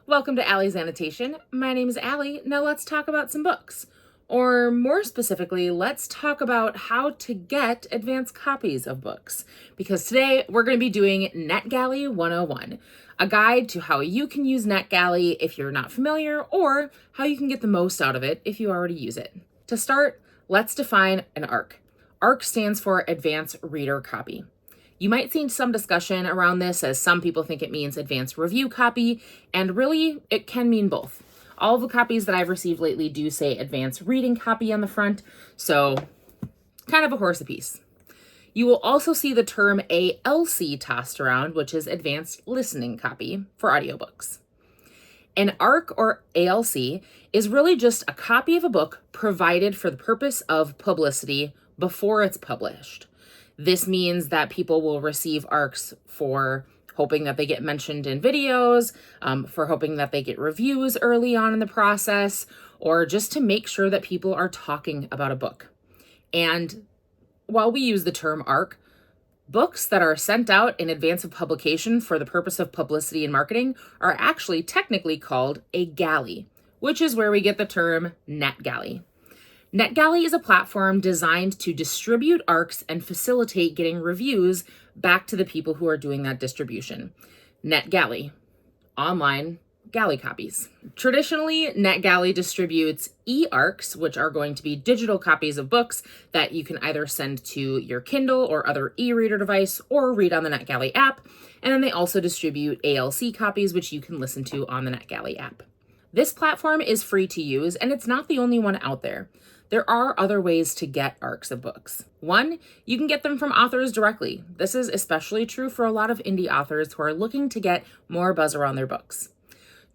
Welcome to Allie's Annotation. My name is Allie. Now let's talk about some books. Or more specifically, let's talk about how to get advanced copies of books. Because today we're going to be doing NetGalley 101, a guide to how you can use NetGalley if you're not familiar, or how you can get the most out of it if you already use it. To start, let's define an ARC. ARC stands for Advanced Reader Copy. You might see some discussion around this, as some people think it means advanced review copy, and really it can mean both. All of the copies that I've received lately do say advanced reading copy on the front, so kind of a horse apiece. You will also see the term ALC tossed around, which is advanced listening copy for audiobooks. An ARC or ALC is really just a copy of a book provided for the purpose of publicity before it's published. This means that people will receive ARCs for hoping that they get mentioned in videos, for hoping that they get reviews early on in the process, or just to make sure that people are talking about a book. And while we use the term ARC, books that are sent out in advance of publication for the purpose of publicity and marketing are actually technically called a galley, which is where we get the term NetGalley. NetGalley is a platform designed to distribute ARCs and facilitate getting reviews back to the people who are doing that distribution. NetGalley, online galley copies. Traditionally, NetGalley distributes e-ARCs, which are going to be digital copies of books that you can either send to your Kindle or other e-reader device or read on the NetGalley app. And then they also distribute ALC copies, which you can listen to on the NetGalley app. This platform is free to use, and it's not the only one out there. There are other ways to get ARCs of books. One, you can get them from authors directly. This is especially true for a lot of indie authors who are looking to get more buzz around their books.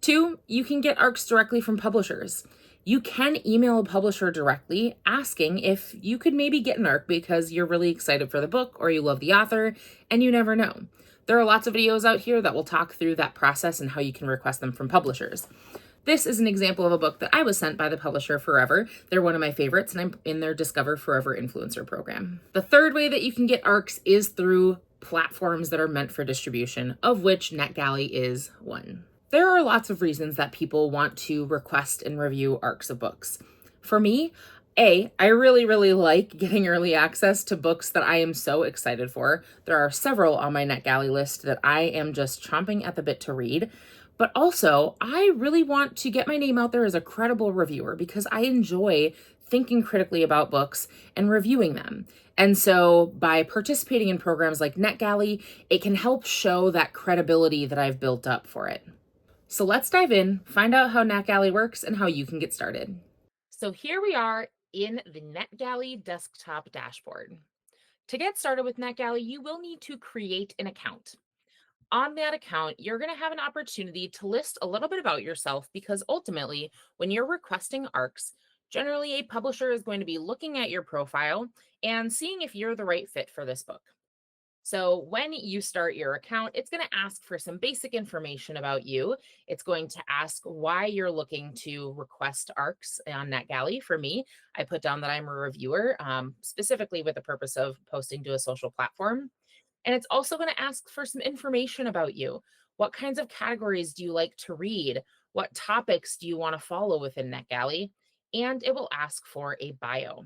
Two, you can get ARCs directly from publishers. You can email a publisher directly asking if you could maybe get an ARC because you're really excited for the book or you love the author, and you never know. There are lots of videos out here that will talk through that process and how you can request them from publishers. This is an example of a book that I was sent by the publisher Forever. They're one of my favorites, and I'm in their Discover Forever influencer program. The third way that you can get ARCs is through platforms that are meant for distribution, of which NetGalley is one. There are lots of reasons that people want to request and review ARCs of books. For me, I really like getting early access to books that I am so excited for. There are several on my NetGalley list that I am just chomping at the bit to read. But also, I really want to get my name out there as a credible reviewer because I enjoy thinking critically about books and reviewing them. And so by participating in programs like NetGalley, it can help show that credibility that I've built up for it. So let's dive in, find out how NetGalley works and how you can get started. So here we are in the NetGalley desktop dashboard. To get started with NetGalley, you will need to create an account. On that account, you're going to have an opportunity to list a little bit about yourself because ultimately, when you're requesting ARCs, generally a publisher is going to be looking at your profile and seeing if you're the right fit for this book. So when you start your account, it's going to ask for some basic information about you. It's going to ask why you're looking to request ARCs on NetGalley. For me, I put down that I'm a reviewer, specifically with the purpose of posting to a social platform. And it's also going to ask for some information about you. What kinds of categories do you like to read? What topics do you want to follow within NetGalley? And it will ask for a bio.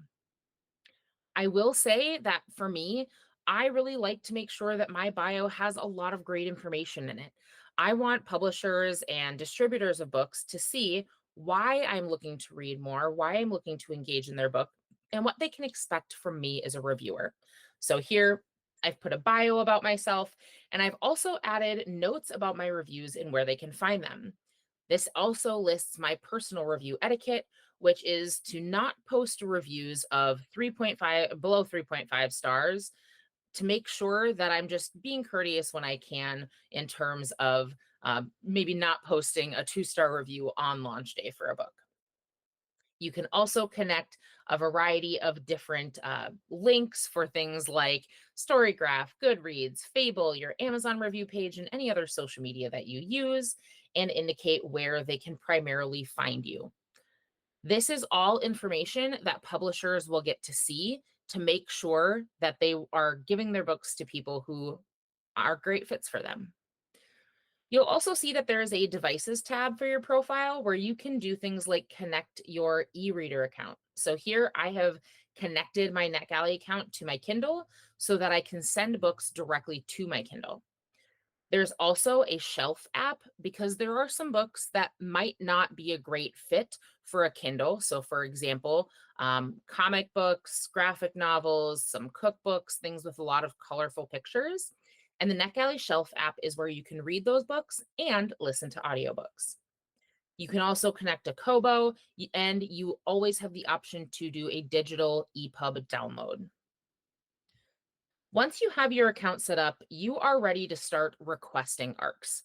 I will say that for me, I really like to make sure that my bio has a lot of great information in it. I want publishers and distributors of books to see why I'm looking to read more, why I'm looking to engage in their book, and what they can expect from me as a reviewer. So here, I've put a bio about myself, and I've also added notes about my reviews and where they can find them. This also lists my personal review etiquette, which is to not post reviews of 3.5 below 3.5 stars to make sure that I'm just being courteous when I can in terms of maybe not posting a 2-star review on launch day for a book. You can also connect a variety of different links for things like Storygraph, Goodreads, Fable, your Amazon review page, and any other social media that you use, and indicate where they can primarily find you. This is all information that publishers will get to see to make sure that they are giving their books to people who are great fits for them. You'll also see that there is a devices tab for your profile where you can do things like connect your e-reader account. So here I have connected my NetGalley account to my Kindle so that I can send books directly to my Kindle. There's also a shelf app because there are some books that might not be a great fit for a Kindle. So, for example, comic books, graphic novels, some cookbooks, things with a lot of colorful pictures. And the NetGalley Shelf app is where you can read those books and listen to audiobooks. You can also connect a Kobo, and you always have the option to do a digital EPUB download. Once you have your account set up, you are ready to start requesting ARCs.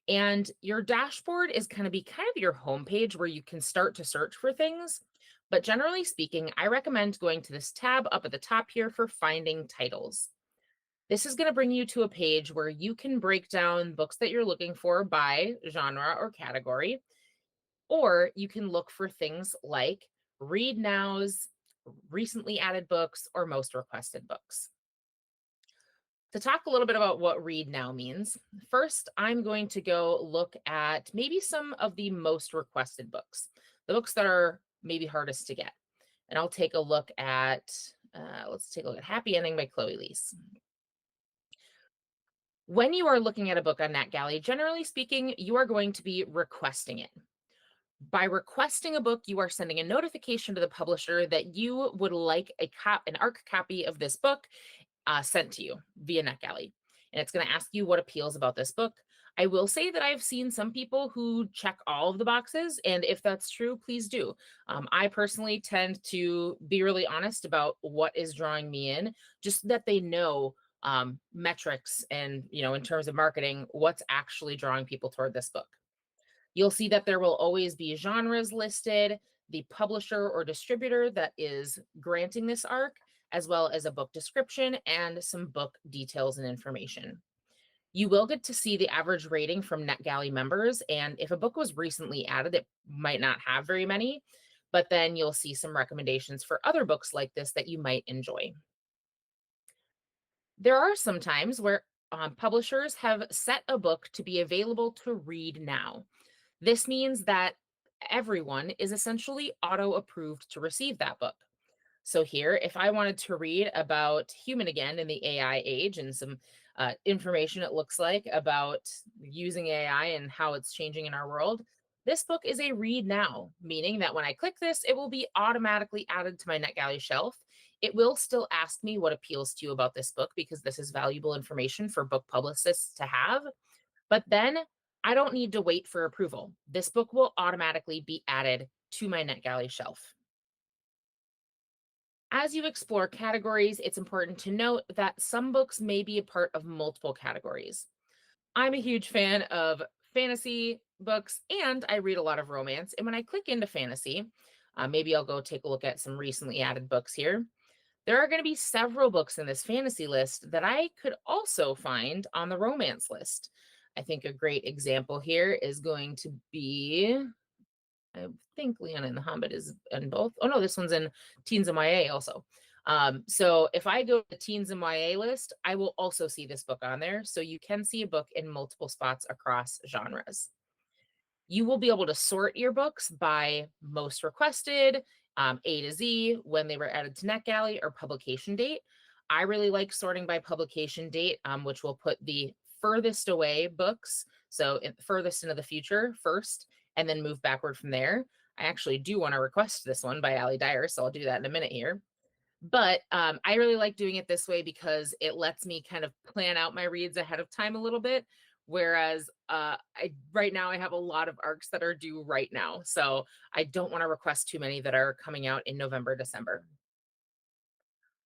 And your dashboard is going to be kind of your homepage where you can start to search for things. But generally speaking, I recommend going to this tab up at the top here for finding titles. This is going to bring you to a page where you can break down books that you're looking for by genre or category, or you can look for things like read nows, recently added books, or most requested books. To talk a little bit about what read now means, first, I'm going to go look at maybe some of the most requested books, the books that are maybe hardest to get. And I'll take a look at, let's take a look at Happy Ending by Chloe Leese. When you are looking at a book on NetGalley, generally speaking, you are going to be requesting it. By requesting a book, you are sending a notification to the publisher that you would like an ARC copy of this book sent to you via NetGalley. And it's going to ask you what appeals about this book. I will say that I've seen some people who check all of the boxes. And if that's true, please do. I personally tend to be really honest about what is drawing me in, just so that they know metrics and, in terms of marketing, what's actually drawing people toward this book. You'll see that there will always be genres listed, the publisher or distributor that is granting this ARC, as well as a book description and some book details and information. You will get to see the average rating from NetGalley members, and if a book was recently added, it might not have very many, but then you'll see some recommendations for other books like this that you might enjoy. There are some times where publishers have set a book to be available to read now. This means that everyone is essentially auto-approved to receive that book. So here, if I wanted to read about human again in the AI age and some information it looks like about using AI and how it's changing in our world, this book is a read now, meaning that when I click this, it will be automatically added to my NetGalley shelf. It will still ask me what appeals to you about this book because this is valuable information for book publicists to have. But then I don't need to wait for approval. This book will automatically be added to my NetGalley shelf. As you explore categories, it's important to note that some books may be a part of multiple categories. I'm a huge fan of fantasy books and I read a lot of romance. And when I click into fantasy, maybe I'll go take a look at some recently added books here. There are going to be several books in this fantasy list that I could also find on the romance list. I think a great example here is going to be, I think Leon and the Hobbit is in both. Oh no, this one's in Teens and YA also. So if I go to the Teens and YA list, I will also see this book on there. So you can see a book in multiple spots across genres. You will be able to sort your books by most requested, A to Z, when they were added to NetGalley, or publication date. I really like sorting by publication date, which will put the furthest away books, so furthest into the future first, and then move backward from there. I actually do want to request this one by Allie Dyer, so I'll do that in a minute here. But I really like doing it this way because it lets me kind of plan out my reads ahead of time a little bit. Whereas right now I have a lot of ARCs that are due right now. So I don't want to request too many that are coming out in November, December.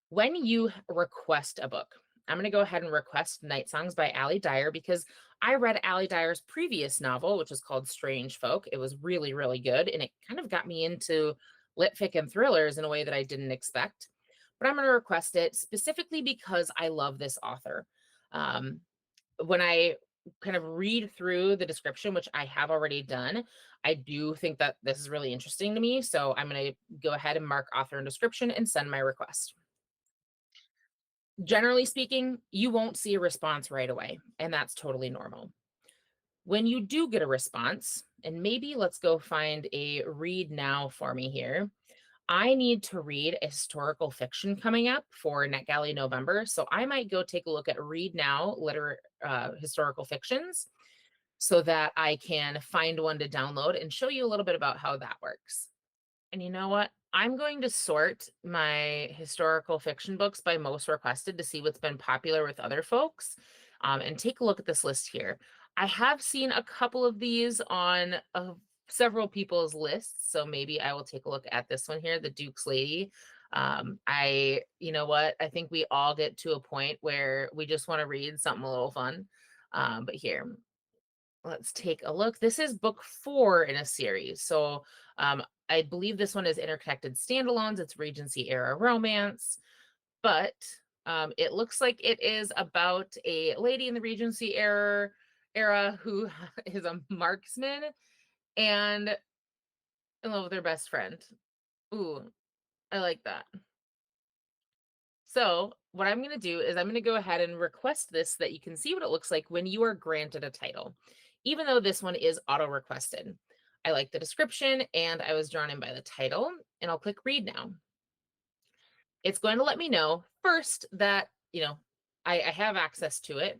When you request a book, I'm going to go ahead and request Night Songs by Allie Dyer because I read Allie Dyer's previous novel, which is called Strange Folk. It was really, really good. And it kind of got me into lit fic and thrillers in a way that I didn't expect. But I'm going to request it specifically because I love this author. When I kind of read through the description, which I have already done, I do think that this is really interesting to me. So I'm going to go ahead and mark author and description and send my request. Generally speaking, you won't see a response right away, and that's totally normal. When you do get a response, and maybe let's go find a read now for me here. I need to read a historical fiction coming up for NetGalley November, so I might go take a look at read now historical fictions so that I can find one to download and show you a little bit about how that works. And you know what? I'm going to sort my historical fiction books by most requested to see what's been popular with other folks, and take a look at this list here. I have seen a couple of these on several people's lists, so maybe I will take a look at this one here, The Duke's Lady. You know what? I think we all get to a point where we just want to read something a little fun. But here, let's take a look. This is book 4 in a series. So I believe this one is interconnected standalones. It's Regency era romance, but it looks like it is about a lady in the Regency era who is a marksman and in love with her best friend. Ooh, I like that. So what I'm going to do is I'm going to go ahead and request this so that you can see what it looks like when you are granted a title, even though this one is auto requested. I like the description and I was drawn in by the title, and I'll click read now. It's going to let me know first that, I have access to it,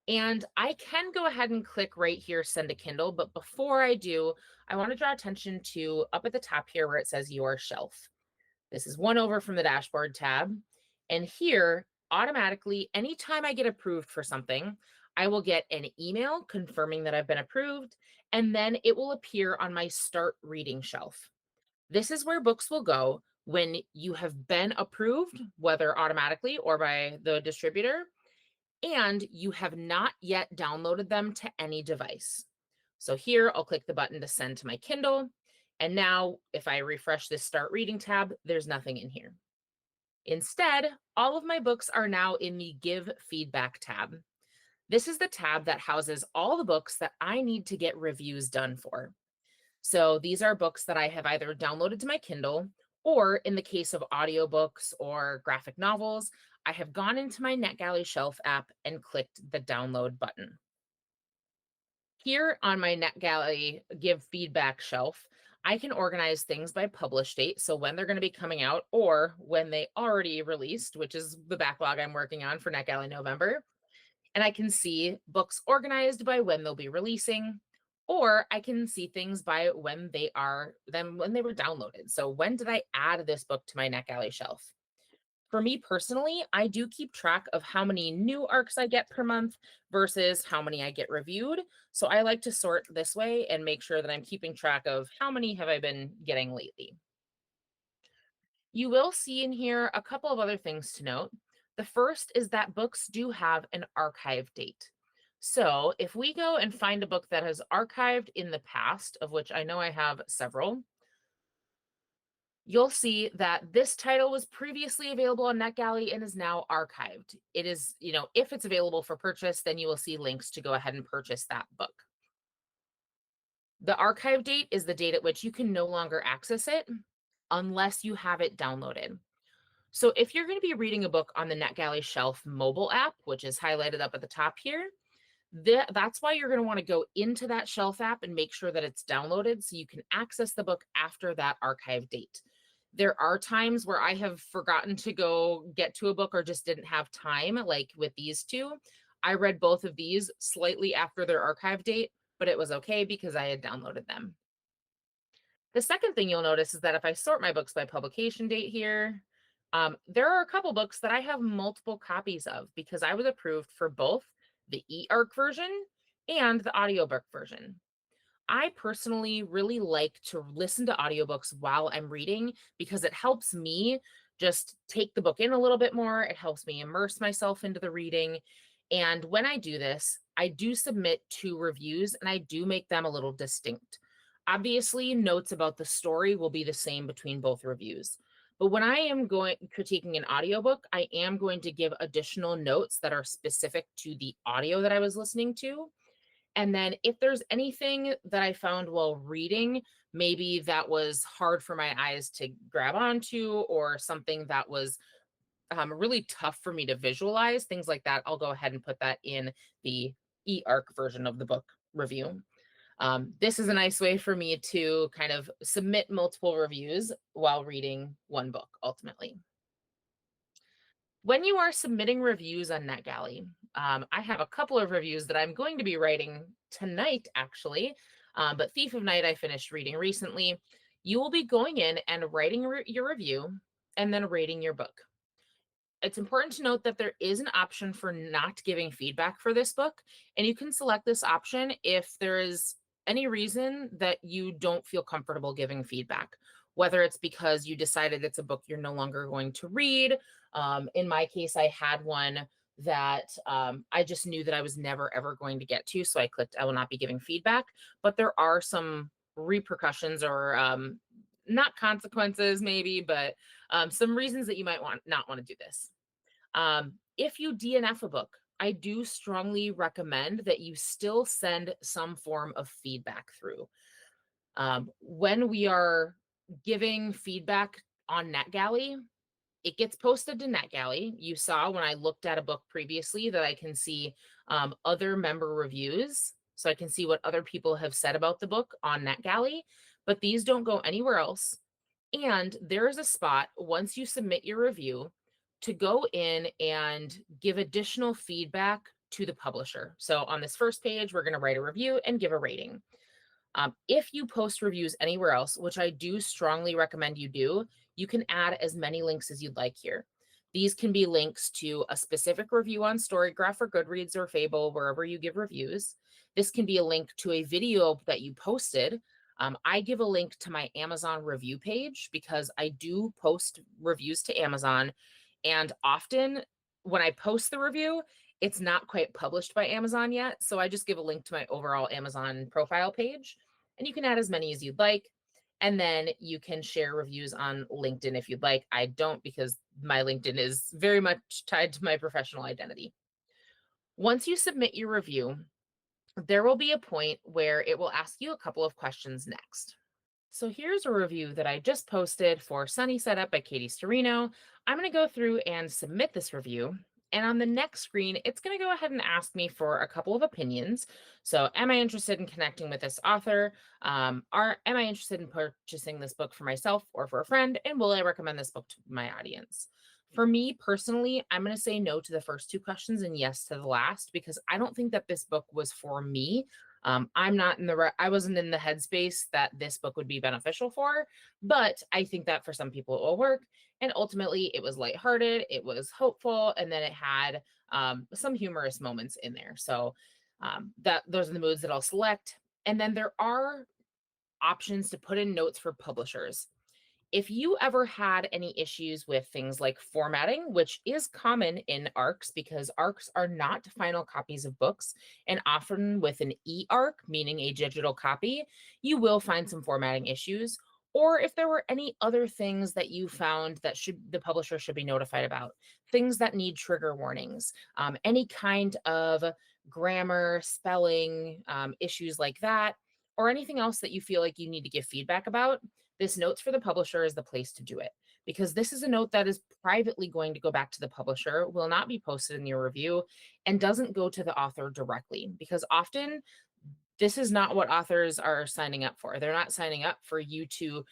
and I can go ahead and click right here, send a Kindle. But before I do, I want to draw attention to up at the top here where it says your shelf. This is one over from the dashboard tab. And here, automatically, anytime I get approved for something, I will get an email confirming that I've been approved, and then it will appear on my start reading shelf. This is where books will go when you have been approved, whether automatically or by the distributor, and you have not yet downloaded them to any device. So here, I'll click the button to send to my Kindle. And now if I refresh this start reading tab, there's nothing in here. Instead, all of my books are now in the Give Feedback tab. This is the tab that houses all the books that I need to get reviews done for. So these are books that I have either downloaded to my Kindle, or in the case of audiobooks or graphic novels, I have gone into my NetGalley Shelf app and clicked the download button. Here on my NetGalley Give Feedback shelf, I can organize things by publish date, so when they're going to be coming out or when they already released, which is the backlog I'm working on for NetGalley November. And I can see books organized by when they'll be releasing, or I can see things by when they were downloaded. So when did I add this book to my NetGalley shelf? For me personally, I do keep track of how many new ARCs I get per month versus how many I get reviewed. So I like to sort this way and make sure that I'm keeping track of how many have I been getting lately. You will see in here a couple of other things to note. The first is that books do have an archive date. So if we go and find a book that has archived in the past, of which I know I have several, you'll see that this title was previously available on NetGalley and is now archived. It is, if it's available for purchase, then you will see links to go ahead and purchase that book. The archive date is the date at which you can no longer access it unless you have it downloaded. So if you're going to be reading a book on the NetGalley Shelf mobile app, which is highlighted up at the top here, that's why you're going to want to go into that shelf app and make sure that it's downloaded so you can access the book after that archive date. There are times where I have forgotten to go get to a book or just didn't have time, like with these two. I read both of these slightly after their archive date, but it was okay because I had downloaded them. The second thing you'll notice is that if I sort my books by publication date here, there are a couple books that I have multiple copies of because I was approved for both the e-ARC version and the audiobook version. I personally really like to listen to audiobooks while I'm reading because it helps me just take the book in a little bit more. It helps me immerse myself into the reading. And when I do this, I do submit 2 reviews and I do make them a little distinct. Obviously, notes about the story will be the same between both reviews. But when I am critiquing an audiobook, I am going to give additional notes that are specific to the audio that I was listening to. And then if there's anything that I found while reading, maybe that was hard for my eyes to grab onto or something that was really tough for me to visualize, things like that, I'll go ahead and put that in the e-ARC version of the book. review. This is a nice way for me to kind of submit multiple reviews while reading one book ultimately. When you are submitting reviews on NetGalley, I have a couple of reviews that I'm going to be writing tonight, actually, but Thief of Night I finished reading recently. You will be going in and writing your review and then rating your book. It's important to note that there is an option for not giving feedback for this book, and you can select this option if there is any reason that you don't feel comfortable giving feedback, whether it's because you decided it's a book you're no longer going to read. In my case, I had one that I just knew that I was never, ever going to get to, so I clicked I will not be giving feedback, but there are some repercussions or not consequences maybe, but some reasons that you might not want to do this. If you DNF a book, I do strongly recommend that you still send some form of feedback through. When we are giving feedback on NetGalley, it gets posted to NetGalley. You saw when I looked at a book previously that I can see other member reviews. So I can see what other people have said about the book on NetGalley, but these don't go anywhere else. And there is a spot once you submit your review to go in and give additional feedback to the publisher. So on this first page, we're going to write a review and give a rating. If you post reviews anywhere else, which I do strongly recommend you do, you can add as many links as you'd like here. These can be links to a specific review on Storygraph or Goodreads or Fable, wherever you give reviews. This can be a link to a video that you posted. I give a link to my Amazon review page because I do post reviews to Amazon. And often when I post the review, it's not quite published by Amazon yet. So I just give a link to my overall Amazon profile page, and you can add as many as you'd like. And then you can share reviews on LinkedIn if you'd like. I don't, because my LinkedIn is very much tied to my professional identity. Once you submit your review, there will be a point where it will ask you a couple of questions next. So here's a review that I just posted for Sunny Setup by Katie Storino. I'm going to go through and submit this review. And on the next screen, it's going to go ahead and ask me for a couple of opinions. So am I interested in connecting with this author? Am I interested in purchasing this book for myself or for a friend? And will I recommend this book to my audience? For me personally, I'm going to say no to the first two questions and yes to the last, because I don't think that this book was for me. I wasn't in the headspace that this book would be beneficial for, but I think that for some people it will work. And ultimately it was lighthearted, it was hopeful, and then it had some humorous moments in there. So those are the moods that I'll select. And then there are options to put in notes for publishers. If you ever had any issues with things like formatting, which is common in ARCs because ARCs are not final copies of books, and often with an e-ARC, meaning a digital copy, you will find some formatting issues. Or if there were any other things that you found that the publisher should be notified about, things that need trigger warnings, any kind of grammar, spelling issues like that, or anything else that you feel like you need to give feedback about, this Notes for the Publisher is the place to do it, because this is a note that is privately going to go back to the publisher, will not be posted in your review, and doesn't go to the author directly, because often this is not what authors are signing up for. They're not signing up for you to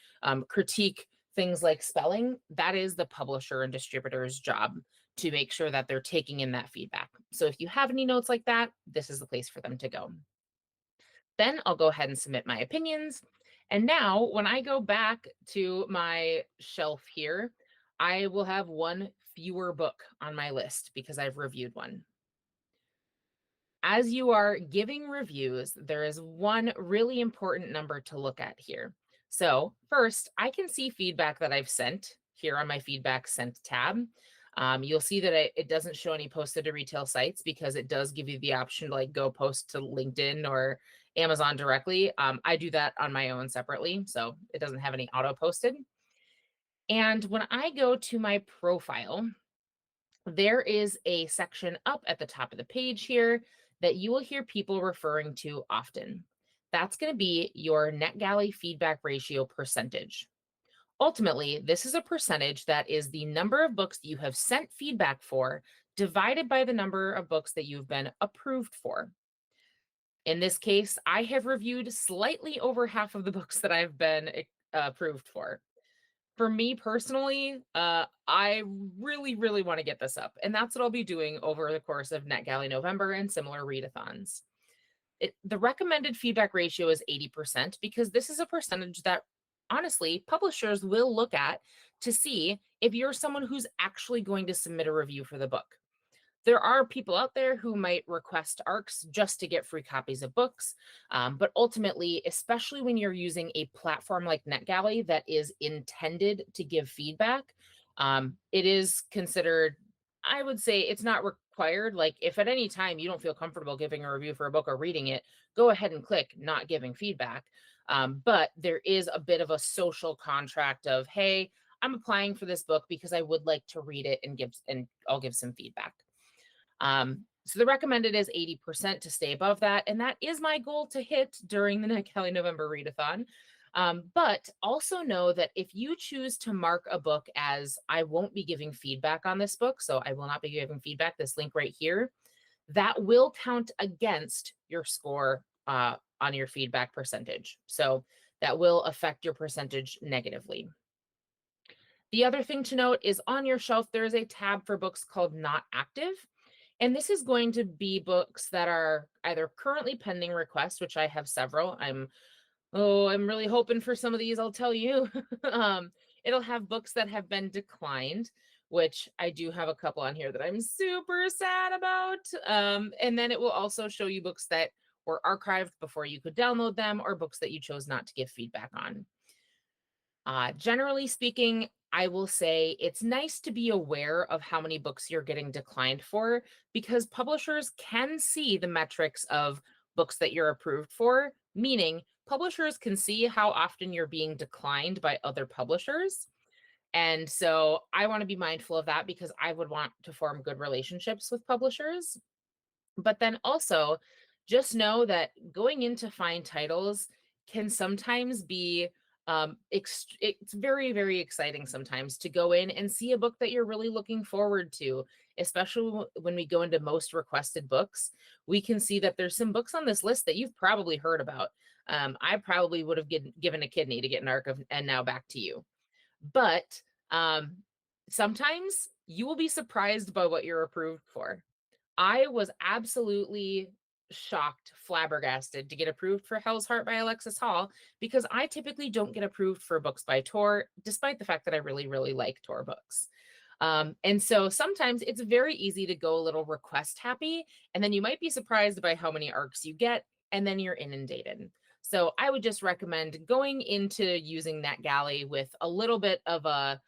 critique things like spelling. That is the publisher and distributor's job to make sure that they're taking in that feedback. So if you have any notes like that, this is the place for them to go. Then I'll go ahead and submit my opinions. And now when I go back to my shelf here, I will have one fewer book on my list because I've reviewed one. As you are giving reviews, there is one really important number to look at here. So first, I can see feedback that I've sent here on my feedback sent tab. You'll see that it doesn't show any posted to retail sites because it does give you the option to like go post to LinkedIn or Amazon directly. I do that on my own separately, so it doesn't have any auto posted. And when I go to my profile, there is a section up at the top of the page here that you will hear people referring to often. That's going to be your NetGalley feedback ratio percentage. Ultimately, this is a percentage that is the number of books that you have sent feedback for divided by the number of books that you've been approved for. In this case, I have reviewed slightly over half of the books that I've been approved for. For me personally, I really, really want to get this up, and that's what I'll be doing over the course of NetGalley November and similar readathons. The recommended feedback ratio is 80% because this is a percentage that honestly publishers will look at to see if you're someone who's actually going to submit a review for the book. There are people out there who might request ARCs just to get free copies of books. But ultimately, especially when you're using a platform like NetGalley that is intended to give feedback, it is considered, I would say it's not required. Like if at any time you don't feel comfortable giving a review for a book or reading it, go ahead and click not giving feedback. But there is a bit of a social contract of, hey, I'm applying for this book because I would like to read it and I'll give some feedback. So the recommended is 80% to stay above that. And that is my goal to hit during the NetGalley November readathon. But also know that if you choose to mark a book as I won't be giving feedback on this book, so I will not be giving feedback, this link right here, that will count against your score on your feedback percentage. So that will affect your percentage negatively. The other thing to note is on your shelf, there is a tab for books called Not Active. And this is going to be books that are either currently pending requests, which I have several. I'm really hoping for some of these, I'll tell you. It'll have books that have been declined, which I do have a couple on here that I'm super sad about. And then it will also show you books that were archived before you could download them or books that you chose not to give feedback on. Generally speaking, I will say it's nice to be aware of how many books you're getting declined for because publishers can see the metrics of books that you're approved for, meaning publishers can see how often you're being declined by other publishers. And so I want to be mindful of that because I would want to form good relationships with publishers. But then also just know that going into find titles can sometimes be it's very, very exciting sometimes to go in and see a book that you're really looking forward to, especially when we go into most requested books. We can see that there's some books on this list that you've probably heard about. I probably would have given a kidney to get an arc of And Now Back to You. But sometimes you will be surprised by what you're approved for. I was absolutely shocked, flabbergasted to get approved for Hell's Heart by Alexis Hall because I typically don't get approved for books by Tor, despite the fact that I really, really like Tor books. And so sometimes it's very easy to go a little request happy, and then you might be surprised by how many ARCs you get, and then you're inundated. So I would just recommend going into using NetGalley with a little bit of a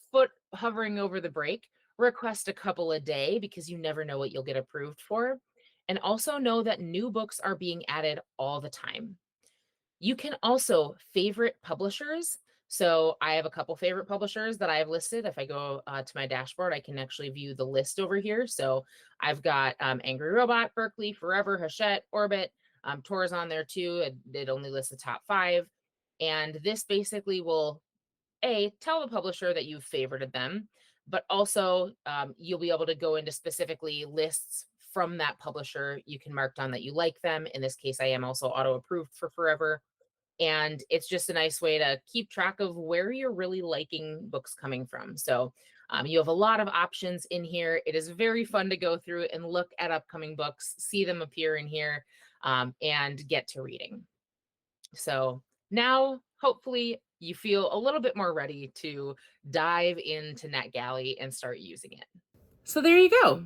foot hovering over the brake. Request a couple a day because you never know what you'll get approved for. And also know that new books are being added all the time. You can also favorite publishers. So I have a couple favorite publishers that I have listed. If I go to my dashboard, I can actually view the list over here. So I've got Angry Robot, Berkeley, Forever, Hachette, Orbit. Tor is on there too. It only lists the top 5. And this basically will tell the publisher that you've favorited them, but also you'll be able to go into specifically lists from that publisher. You can mark down that you like them. In this case, I am also auto approved for Forever. And it's just a nice way to keep track of where you're really liking books coming from. So you have a lot of options in here. It is very fun to go through and look at upcoming books, see them appear in here, and get to reading. So now, hopefully, you feel a little bit more ready to dive into NetGalley and start using it. So there you go.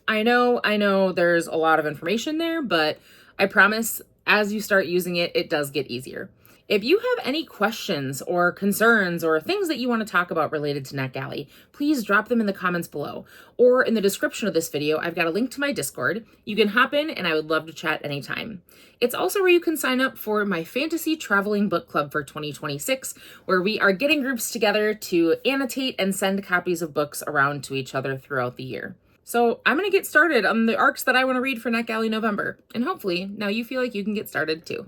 I know there's a lot of information there, but I promise as you start using it, it does get easier. If you have any questions or concerns or things that you want to talk about related to NetGalley, please drop them in the comments below. Or in the description of this video, I've got a link to my Discord. You can hop in and I would love to chat anytime. It's also where you can sign up for my Fantasy Traveling Book Club for 2026, where we are getting groups together to annotate and send copies of books around to each other throughout the year. So I'm going to get started on the arcs that I want to read for NetGalley November. And hopefully now you feel like you can get started too.